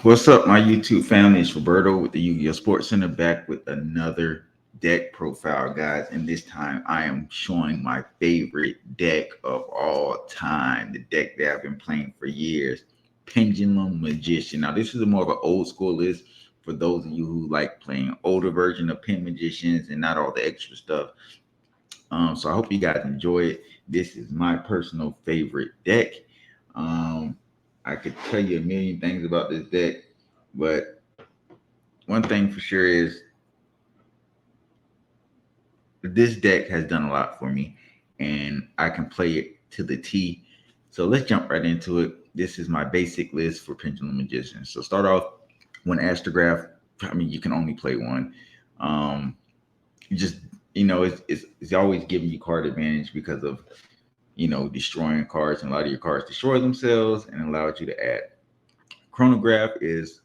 What's up, my YouTube family? It's Roberto with the Yugioh Sports Center back with another deck profile, guys. And this time I am showing my favorite deck of all time, the deck that I've been playing for years, Pendulum Magician. Now, this is a more of an old school list for those of you who like playing older version of Pen Magicians and not all the extra stuff. So I hope you guys enjoy it. This is my personal favorite deck. Um, I could tell you a million things about this deck, but one thing for sure is this deck has done a lot for me, and I can play it to the T. So let's jump right into it. This is my basic list for Pendulum Magician. So start off one Astrograph. I mean, you can only play one. Um, you just it's always giving you card advantage because of destroying cards, and a lot of your cards destroy themselves and allows you to add. Chronograph is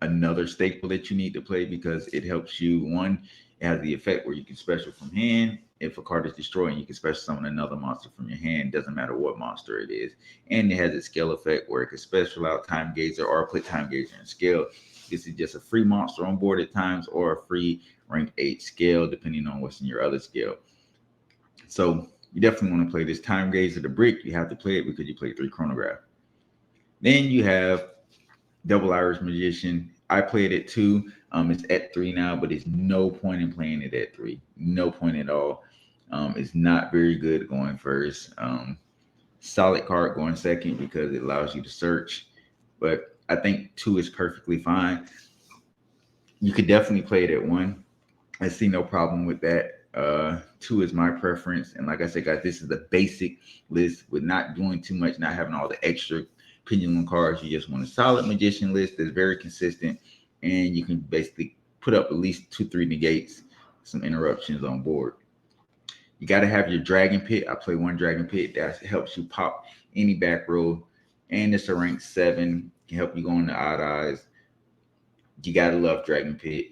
another staple that you need to play because it helps you. One, it has the effect where you can special from hand. If a card is destroyed, you can special summon another monster from your hand. Doesn't matter what monster it is. And it has a scale effect where it can special out Time Gazer or put Time Gazer in scale. This is just a free monster on board at times or a free rank 8 scale, depending on what's in your other scale. So you definitely want to play this Time Gazer. The brick, you have to play it because you play 3 Chronograph. Then you have Double Irish Magician. I played it too. It's at 3 now, but it's no point in playing it at 3. No point at all. It's not very good going first. Solid card going second because it allows you to search. But I think 2 is perfectly fine. You could definitely play it at 1. I see no problem with that. 2 is my preference. And like I said, guys, this is the basic list with not doing too much, not having all the extra pendulum cards. You just want a solid magician list that's very consistent, and you can basically put up at least 2-3 negates, some interruptions on board. You got to have your dragon pit. I play 1 dragon pit that helps you pop any back row, and it's a rank 7, can help you go into odd eyes. You got to love dragon pit,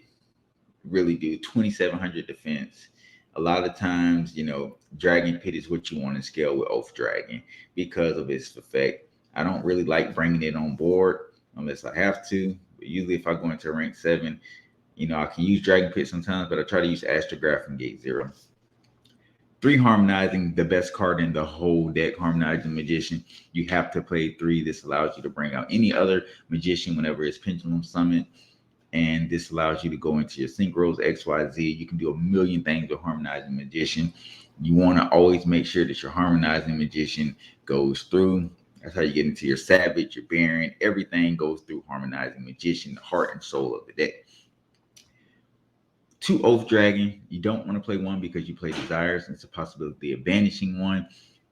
really do. 2700 defense. A lot of times, dragon pit is what you want to scale with oath dragon because of its effect. I don't really like bringing it on board unless I have to. But usually, if I go into rank 7, I can use Dragon Pit sometimes, but I try to use Astrograph and Gate 0. 3 Harmonizing, the best card in the whole deck, Harmonizing Magician. You have to play 3. This allows you to bring out any other magician whenever it's Pendulum Summon. And this allows you to go into your synchros, XYZ. You can do a million things with Harmonizing Magician. You want to always make sure that your Harmonizing Magician goes through. That's how you get into your Savage, your Baron. Everything goes through Harmonizing Magician, the heart and soul of the deck. 2 Oath Dragon. You don't want to play 1 because you play Desires, and it's a possibility of banishing 1.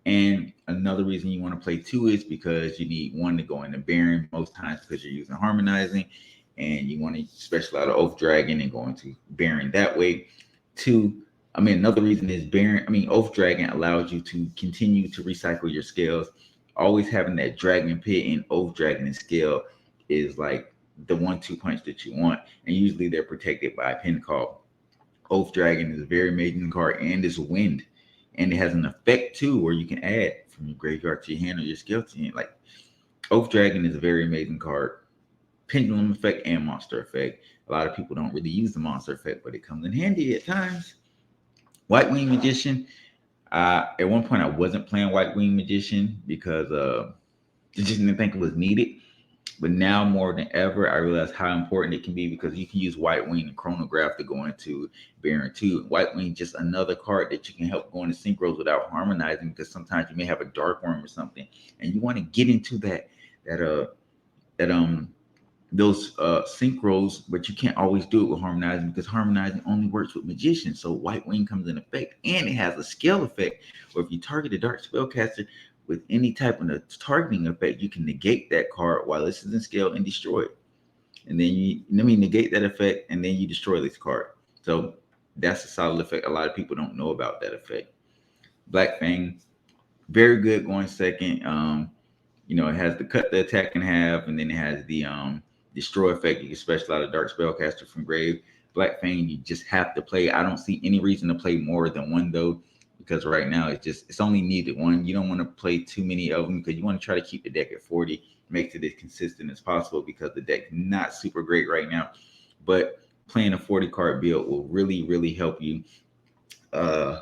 And another reason you want to play 2 is because you need 1 to go into Baron most times because you're using Harmonizing, and you want to special out of Oath Dragon and go into Baron that way. 2, another reason is Oath Dragon allows you to continue to recycle your scales. Always having that Dragon Pit and Oath Dragon and scale is like the 1-2 punch that you want, and usually they're protected by a pin call. Oath Dragon is a very amazing card, and it's wind, and it has an effect too where you can add from your graveyard to your hand or your scale to your hand. Like, Oath Dragon is a very amazing card. Pendulum effect and monster effect. A lot of people don't really use the monster effect, but it comes in handy at times. White Wing Magician. At one point, I wasn't playing White Wing Magician because I just didn't think it was needed. But now more than ever, I realize how important it can be because you can use White Wing and Chronograph to go into Baron 2. White Wing, just another card that you can help go into synchros without harmonizing, because sometimes you may have a Dark Worm or something, and you want to get into those synchros, but you can't always do it with harmonizing because harmonizing only works with magicians. So White Wing comes in effect, and it has a scale effect where if you target a dark spellcaster with any type of a targeting effect, you can negate that card while this is in scale and destroy it. And then you negate that effect, and then you destroy this card. So that's a solid effect. A lot of people don't know about that effect. Black Fang, very good going second. It has the cut the attack in half, and then it has the destroy effect. You can special out a dark spellcaster from grave. Black Fang, you just have to play. I don't see any reason to play more than 1 though, because right now it's only needed 1. You don't want to play too many of them because you want to try to keep the deck at 40. makes it as consistent as possible because the deck's not super great right now. But playing a 40 card build will really help you uh,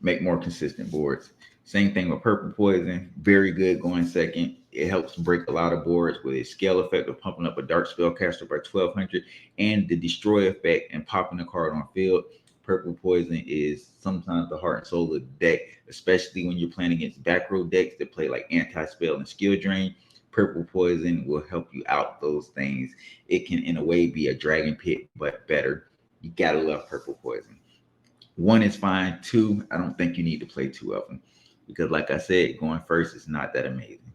make more consistent boards. Same thing with Purple Poison, very good going second. It helps break a lot of boards with its scale effect of pumping up a dark spellcaster by 1200 and the destroy effect and popping the card on field. Purple Poison is sometimes the heart and soul of the deck, especially when you're playing against back row decks that play like anti-spell and skill drain. Purple Poison will help you out those things. It can, in a way, be a dragon pit, but better. You gotta love Purple Poison. One is fine. Two, I don't think you need to play two of them because, like I said, going first is not that amazing.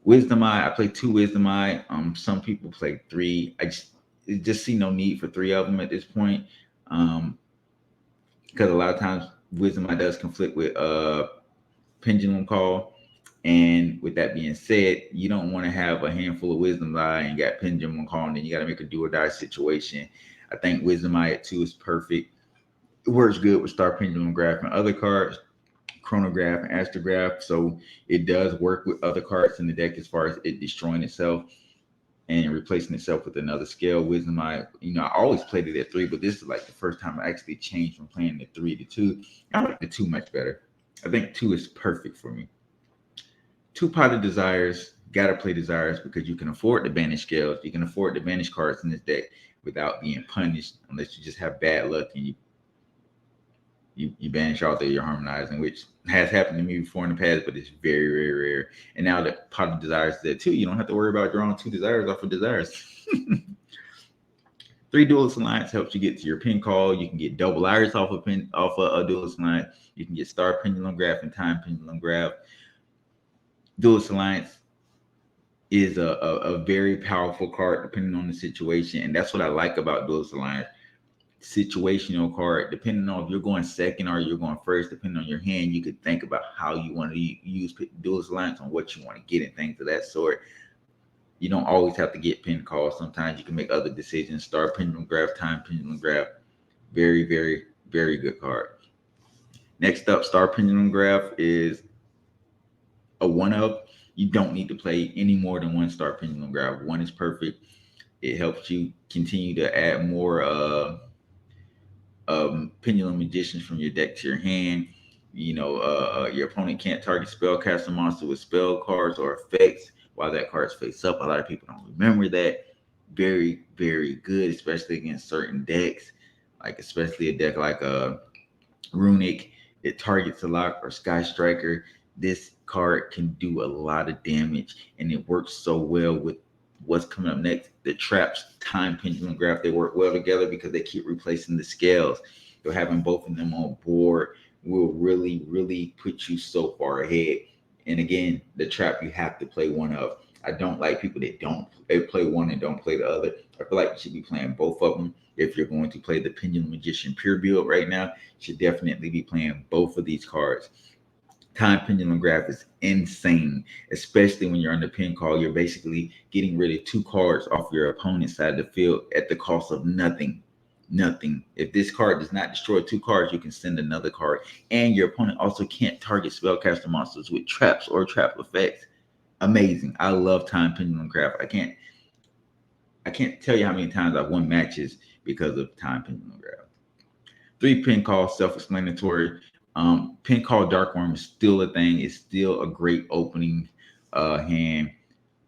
Wisdom Eye, I play two Wisdom Eye. Some people play three. I just see no need for three of them at this point. Because a lot of times Wisdom Eye does conflict with Pendulum Call. And with that being said, you don't want to have a handful of Wisdom Eye and got Pendulum Call, and then you got to make a do or die situation. I think Wisdom Eye at two is perfect. It works good with Star Pendulum Graph and other cards, Chronograph and Astrograph. So it does work with other cards in the deck as far as it destroying itself and replacing itself with another scale. Wisdom Eye, I always played it at three, but this is like the first time I actually changed from playing the three to two. I like the two much better. I think two is perfect for me. Two Potted Desires, gotta play Desires because you can afford to banish scales. You can afford to banish cards in this deck without being punished unless you just have bad luck and you banish all that you're harmonizing, which has happened to me before in the past, but it's very rare. And now that Pot of Desires is there too, you don't have to worry about drawing two desires off of desires. Three Duelist Alliance helps you get to your pin call. You can get double iris off of a Duelist Alliance. You can get Star Pendulum Graph and Time Pendulum Graph. Duelist Alliance is a very powerful card depending on the situation, and that's what I like about Duelist Alliance. Situational card, depending on if you're going second or you're going first, depending on your hand, you could think about how you want to use Duelist Alliance on what you want to get and things of that sort. You don't always have to get pin calls. Sometimes you can make other decisions. Star Pendulum Graph, Time Pendulum Graph, very good card. Next up, Star Pendulum Graph is a one of. You don't need to play any more than one Star Pendulum Graph. One is perfect. It helps you continue to add more Pendulum Magicians from your deck to your hand. Your opponent can't target spellcaster monster with spell cards or effects while that card's face up. A lot of people don't remember that. Very good, especially against certain decks, like especially a deck like Runic. It targets a lot, or Sky Striker. This card can do a lot of damage, and it works so well with what's coming up next. The Traps, Time Pendulum Graph, they work well together because they keep replacing the scales. So having both of them on board will really put you so far ahead. And again, the Trap you have to play one of. I don't like people that don't play one and don't play the other. I feel like you should be playing both of them. If you're going to play the Pendulum Magician pure build right now, you should definitely be playing both of these cards. Time Pendulum Graph is insane, especially when you're on the pin call. You're basically getting rid of two cards off your opponent's side of the field at the cost of nothing. If this card does not destroy two cards, you can send another card. And your opponent also can't target spellcaster monsters with traps or trap effects. Amazing. I love Time Pendulum Graph. I can't tell you how many times I've won matches because of Time Pendulum Graph. Three pin call, self-explanatory. Pin call Dark Worm is still a thing. It's still a great opening hand.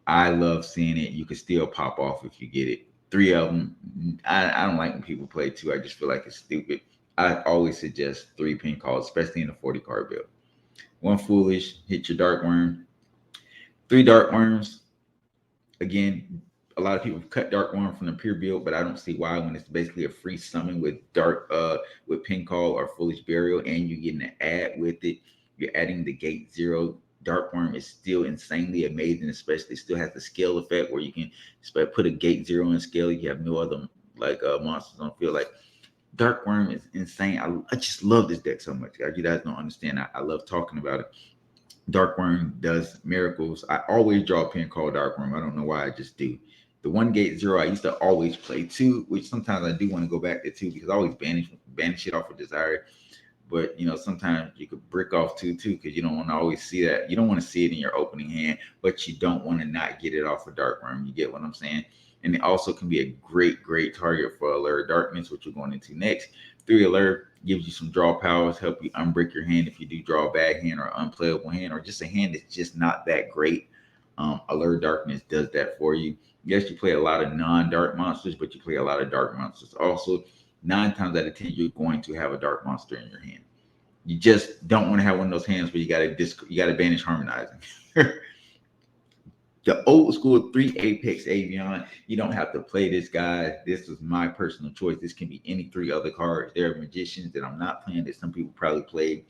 I love seeing it. You can still pop off if you get it. Three of them. I don't like when people play two. I just feel like it's stupid. I always suggest three pin calls, especially in a 40 card build. One Foolish, hit your Dark Worm. Three Dark Worms. Again, a lot of people cut Dark Worm from the pure build, but I don't see why when it's basically a free summon with with pin call or Foolish Burial, and you're getting an ad with it. You're adding the Gate Zero. Dark Worm is still insanely amazing, especially still has the scale effect where you can put a Gate Zero in scale. You have no other monsters on field. Like Dark Worm is insane. I just love this deck so much. You guys don't understand. I love talking about it. Dark Worm does miracles. I always draw a pin called Dark Worm. I don't know why, I just do. The one Gate Zero, I used to always play two, which sometimes I do want to go back to two because I always banish it off of Desire. But sometimes you could brick off two because you don't want to always see that. You don't want to see it in your opening hand, but you don't want to not get it off a dark worm. You get what I'm saying? And it also can be a great target for Allure Darkness, which we're going into next. 3 Allure gives you some draw powers, help you unbrick your hand if you do draw a bad hand or unplayable hand, or just a hand that's just not that great. Allure Darkness does that for you. Yes, you play a lot of non-dark monsters, but you play a lot of dark monsters. Also, 9 times out of 10, you're going to have a dark monster in your hand. You just don't want to have one of those hands where you gotta banish harmonizing. The old school 3 Apex Avion, you don't have to play this, guy. This is my personal choice. This can be any 3 other cards. There are magicians that I'm not playing that some people probably play,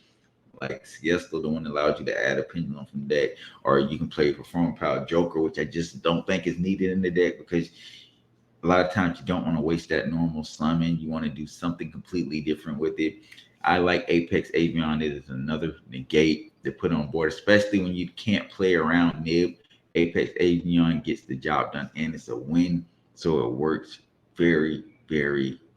like Siesta, the one that allows you to add a pendulum from the deck, or you can play Perform Power Joker, which I just don't think is needed in the deck because a lot of times you don't want to waste that normal summon. You want to do something completely different with it. I like Apex Avion. It is another negate to put on board, especially when you can't play around Nib. Apex Avion gets the job done, and it's a win. So it works very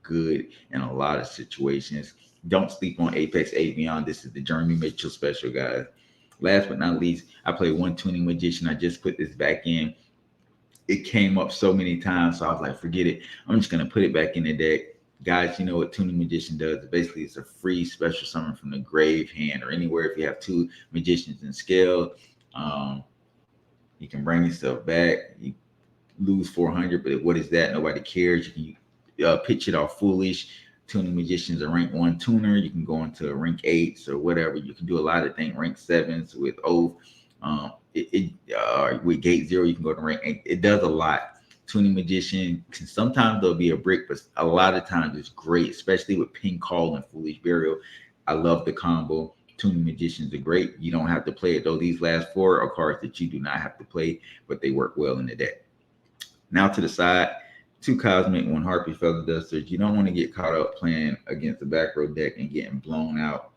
good in a lot of situations. Don't sleep on Apex Avion. This is the Jeremy Mitchell special, guys. Last but not least, I play one Tuning Magician. I just put this back in. It came up so many times, so I was like, forget it. I'm just gonna put it back in the deck. Guys, you know what Tuning Magician does? Basically, it's a free special summon from the grave hand or anywhere. If you have 2 magicians in scale, um, you can bring yourself back. You lose 400, but what is that? Nobody cares. You can pitch it off foolish. Tuning Magician's a rank 1 tuner. You can go into rank 8s or whatever. You can do a lot of things. Rank 7s with Oath. With Gate 0, you can go to rank 8. It does a lot. Tuning Magician can sometimes there'll be a brick, but a lot of times it's great, especially with Ping Call and Foolish Burial. I love the combo. Tuning Magicians are great. You don't have to play it though. These last 4 are cards that you do not have to play, but they work well in the deck. Now to the side, 2 Cosmic, 1 Harpy Feather Dusters. You don't want to get caught up playing against the back row deck and getting blown out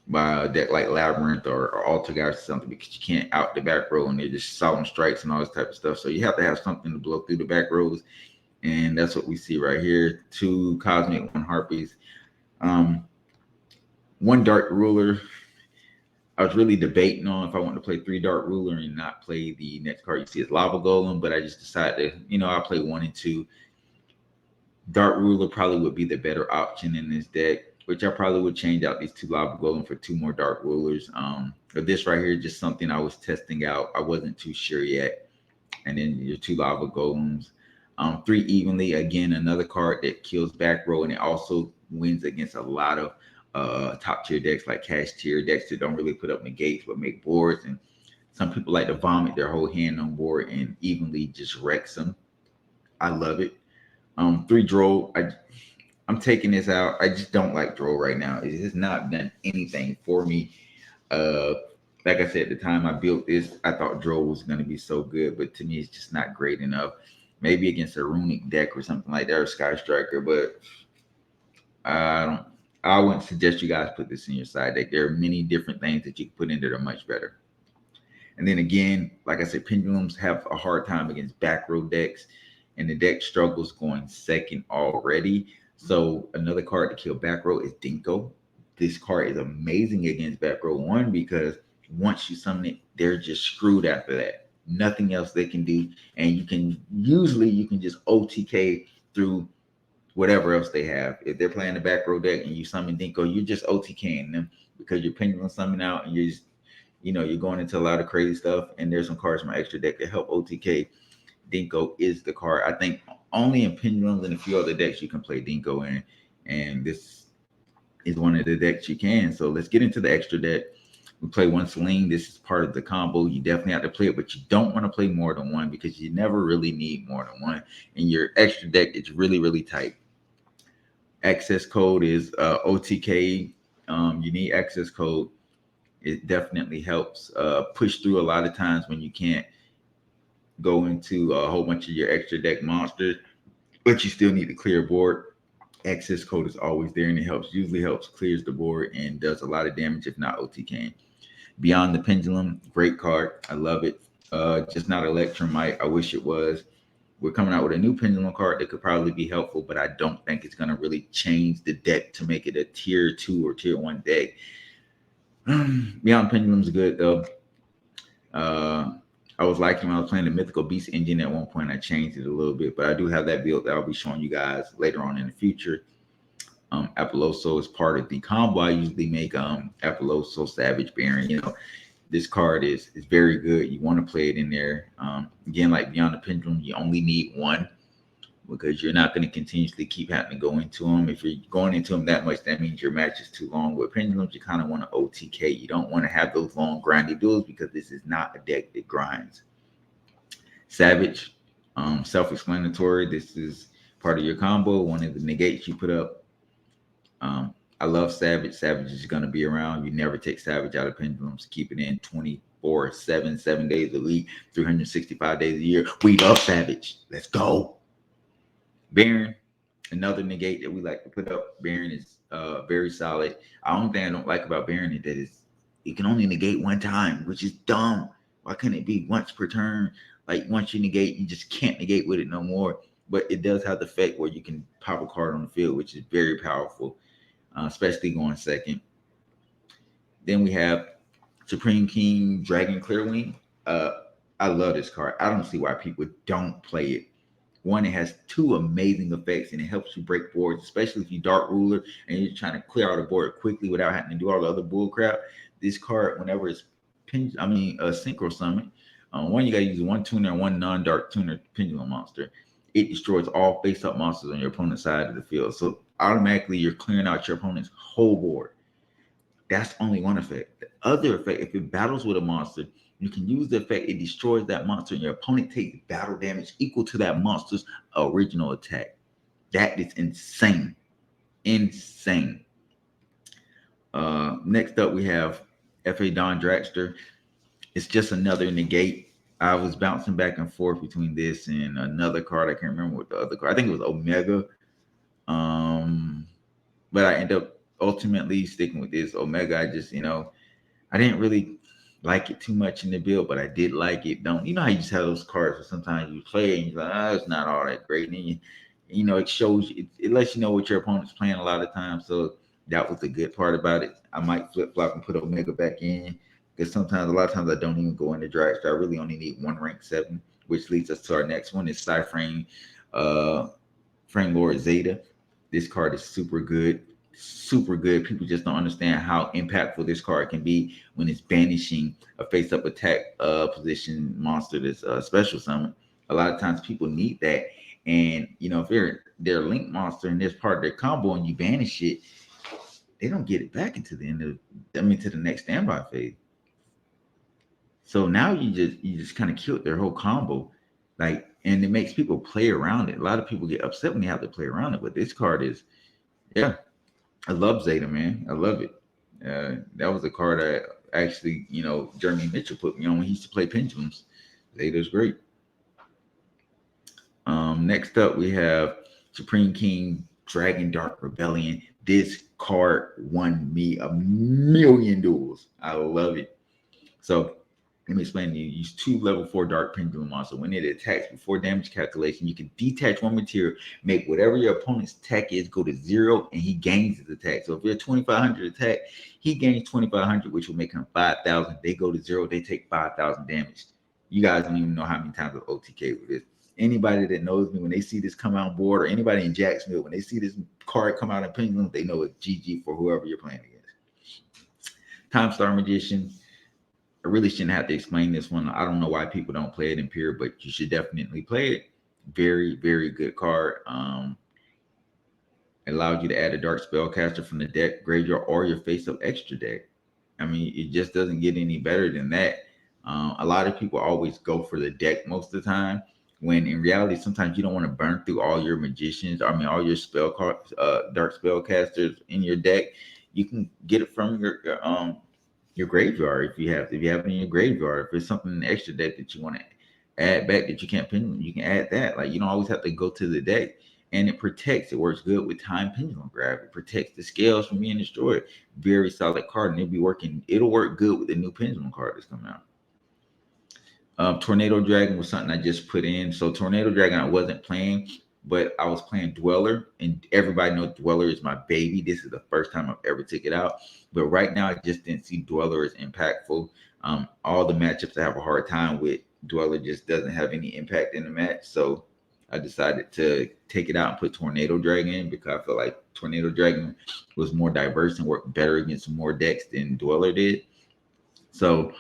by a deck like Labyrinth or Alter Guys or something, because you can't out the back row and they're just solemn strikes and all this type of stuff. So you have to have something to blow through the back rows, and that's what we see right here. 2 Cosmic, 1 Harpies, 1 Dark Ruler. I was really debating on if I want to play 3 Dark Ruler and not play the next card you see is Lava Golem, but I just decided to, I'll play 1 and 2. Dark Ruler probably would be the better option in this deck, which I probably would change out these 2 Lava Golem for 2 more Dark Rulers. But this right here is just something I was testing out. I wasn't too sure yet. And then your 2 Lava Golems. 3 Evenly, again, another card that kills back row, and it also wins against a lot of top tier decks like cash tier decks that don't really put up negates but make boards. And some people like to vomit their whole hand on board, and Evenly just wrecks them. I love it. 3 Droll. I'm taking this out. I just don't like Droll right now. It has not done anything for me. Like I said, at the time I built this, I thought Droll was going to be so good, but to me, it's just not great enough. Maybe against a runic deck or something like that, or Sky Striker, but I wouldn't suggest you guys put this in your side deck. There are many different things that you can put in that are much better. And then again, like I said, Pendulums have a hard time against back row decks, and the deck struggles going second already. So another card to kill back row is Dinko. This card is amazing against back row 1 because once you summon it, they're just screwed after that. Nothing else they can do. And you can just OTK through whatever else they have. If they're playing the back row deck and you summon Dinko, you're just OTKing them because you're Pendulum summoning out, and you're just, you're going into a lot of crazy stuff. And there's some cards from my extra deck that help OTK. Dinko is the card. I think only in Pendulums and a few other decks you can play Dinko in, and this is one of the decks you can. So let's get into the extra deck. We play 1 Sling. This is part of the combo. You definitely have to play it, but you don't want to play more than 1 because you never really need more than 1. And your extra deck is really tight. Access code is OTK. You need access code. It definitely helps push through a lot of times when you can't go into a whole bunch of your extra deck monsters, but you still need to clear board. Access code is always there, and it usually helps clears the board and does a lot of damage if not OTK. Beyond the Pendulum, great card. I love it. Just not Electromite. I wish it was. We're coming out with a new Pendulum card that could probably be helpful, but I don't think it's going to really change the deck to make it a tier 2 or tier 1 deck. Beyond Pendulum's good though. Uh, I was liking when I was playing the Mythical Beast engine at one point. I changed it a little bit, but I do have that build that I'll be showing you guys later on in the future. Apolloso is part of the combo. I usually make Apolloso, Savage, Baron. This card is very good. You want to play it in there. Again, like Beyond the Pendulum, you only need one because you're not going to continuously keep having to go into them. If you're going into them that much, that means your match is too long. With Pendulums, you kind of want to OTK. You don't want to have those long grindy duels because this is not a deck that grinds. Savage, self-explanatory. This is part of your combo. One of the negates you put up. I love Savage. Savage is going to be around. You never take Savage out of Pendulums. Keep it in 24/7, 7 days a week, 365 days a year. We love Savage. Let's go. Baron, another negate that we like to put up. Baron is very solid. The only thing I don't like about Baron is that it can only negate one time, which is dumb. Why couldn't it be once per turn? Like once you negate, you just can't negate with it no more. But it does have the effect where you can pop a card on the field, which is very powerful. Especially going second. Then we have Supreme King Dragon Clearwing. I love this card. I don't see why people don't play it. One, it has two amazing effects, and it helps you break boards, especially if you Dark Ruler and you're trying to clear out a board quickly without having to do all the other bull crap. This card, whenever it's Synchro Summon, one, you got to use one tuner and one non-dark tuner Pendulum monster. It destroys all face-up monsters on your opponent's side of the field. So automatically you're clearing out your opponent's whole board. That's only one effect. The other effect, if it battles with a monster, you can use the effect, it destroys that monster, and your opponent takes battle damage equal to that monster's original attack. That is insane. Insane. Next up, we have F.A. Don Dragster. It's just another negate. I was bouncing back and forth between this and another card. I can't remember what the other card. I think it was Omega. But I end up ultimately sticking with this Omega. I just, I didn't really like it too much in the build, but I did like it. How you just have those cards where sometimes you play and you're like, it's not all that great. And it shows you, it lets you know what your opponent's playing a lot of times. So that was the good part about it. I might flip flop and put Omega back in because a lot of times I don't even go into Dragster. I really only need one rank 7, which leads us to our next one is Cyframe Frame Lord Zeta. This card is super good. Super good. People just don't understand how impactful this card can be when it's banishing a face-up attack position monster that's special summon. A lot of times people need that. And, if they're link monster and there's part of their combo and you banish it, they don't get it back into to the next standby phase. So now you just kind of killed their whole combo. And it makes people play around it. A lot of people get upset when they have to play around it, but this card is, yeah, I love Zeta, man. I love it. That was a card I actually, Jeremy Mitchell put me on when he used to play Pendulums. Zeta's great. Next up, we have Supreme King Dragon Dark Rebellion. This card won me a million duels. I love it. So let me explain to you. Use 2 level 4 Dark Pendulum monster. When it attacks before damage calculation, you can detach one material, make whatever your opponent's attack is go to 0, and he gains his attack. So if you're 2,500 attack, he gains 2,500, which will make him 5,000. They go to 0, they take 5,000 damage. You guys don't even know how many times I've OTK with this. Anybody that knows me, when they see this come out board, or anybody in Jacksonville, when they see this card come out in Pendulum, they know it's GG for whoever you're playing against. Time Star Magician. I really shouldn't have to explain this one. I don't know why people don't play it in Pure, but you should definitely play it. Very, very good card. It allows you to add a dark spellcaster from the deck, graveyard, or your face-up extra deck. It just doesn't get any better than that. A lot of people always go for the deck most of the time, when in reality, sometimes you don't want to burn through all your magicians. All your spell cards, dark spellcasters in your deck. You can get it from your graveyard if you have it in your graveyard. If it's something in the extra deck that you want to add back that you can't pendulum, you can add that. You don't always have to go to the deck. And it protects. It works good with Time Pendulum Grab. It protects the scales from being destroyed. Very solid card, and it'll work good with the new Pendulum card that's coming out. Tornado Dragon was something I just put in. So Tornado Dragon I wasn't playing, but I was playing Dweller, and everybody knows Dweller is my baby. This is the first time I've ever took it out. But right now I just didn't see Dweller as impactful. All the matchups I have a hard time with, Dweller just doesn't have any impact in the match. So I decided to take it out and put Tornado Dragon in because I feel like Tornado Dragon was more diverse and worked better against more decks than Dweller did. So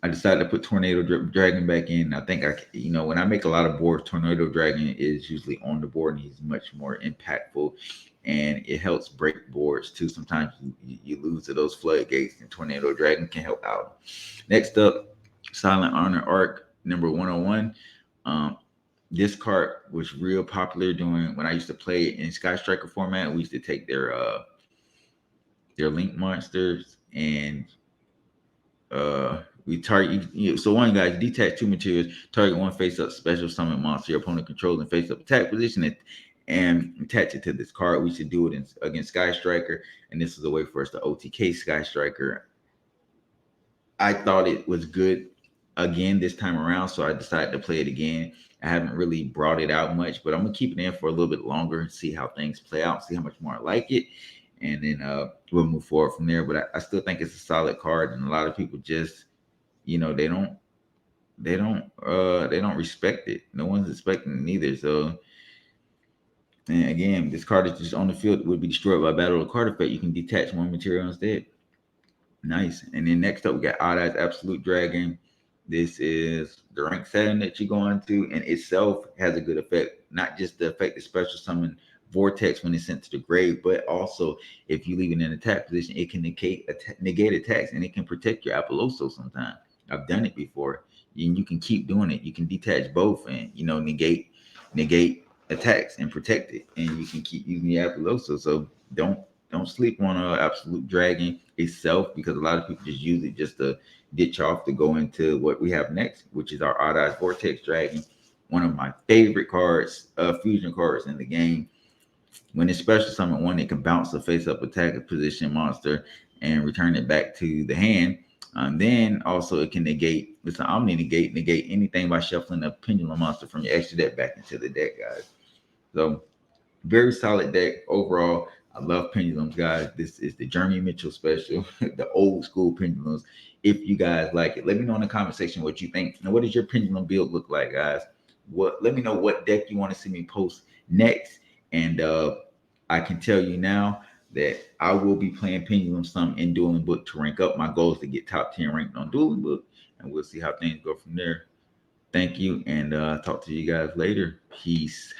I decided to put Tornado Dragon back in. I think when I make a lot of boards, Tornado Dragon is usually on the board and he's much more impactful, and it helps break boards too. Sometimes you lose to those floodgates, and Tornado Dragon can help out. Next up, Silent Honor Arc number 101. Um, this card was real popular during when I used to play it in Sky Striker format. We used to take their link monsters and we target so one guy detach two materials, target one face up special summon monster your opponent controls and face up attack position it and attach it to this card. We should do it against Sky Striker, and this is a way for us to OTK Sky Striker. I thought it was good again this time around, so I decided to play it again. I haven't really brought it out much, but I'm gonna keep it in for a little bit longer and see how things play out, see how much more I like it, and then we'll move forward from there. But I still think it's a solid card, and a lot of people just, they don't respect it. No one's expecting it neither. So, and again, this card is just on the field would be destroyed by battle of card effect. You can detach one material instead. Nice. And then next up, we got Odd Eyes Absolute Dragon. This is the rank setting that you go into, and itself has a good effect. Not just the effect of special summon Vortex when it's sent to the grave, but also if you leave it in an attack position, it can negate attacks, and it can protect your Apolloso sometimes. I've done it before. And you can keep doing it. You can detach both and negate attacks and protect it, and you can keep using the Apolloso. So don't sleep on Absolute Dragon itself, because a lot of people just use it just to ditch off to go into what we have next, which is our Odd Eyes Vortex Dragon, one of my favorite cards, fusion cards in the game. When it's special summon one, it can bounce the face up attack a position monster and return it back to the hand. Then also it can it's an Omni negate anything by shuffling a Pendulum monster from your extra deck back into the deck, guys. So very solid deck overall. I love pendulums, guys. This is the Jeremy Mitchell special, the old school pendulums. If you guys like it, let me know in the comment section what you think. And what does your pendulum build look like, guys? Let me know what deck you want to see me post next. And I can tell you now that I will be playing pendulum some in Dueling Book to rank up. My goal is to get top 10 ranked on Dueling Book, and we'll see how things go from there. Thank you, and talk to you guys later. Peace.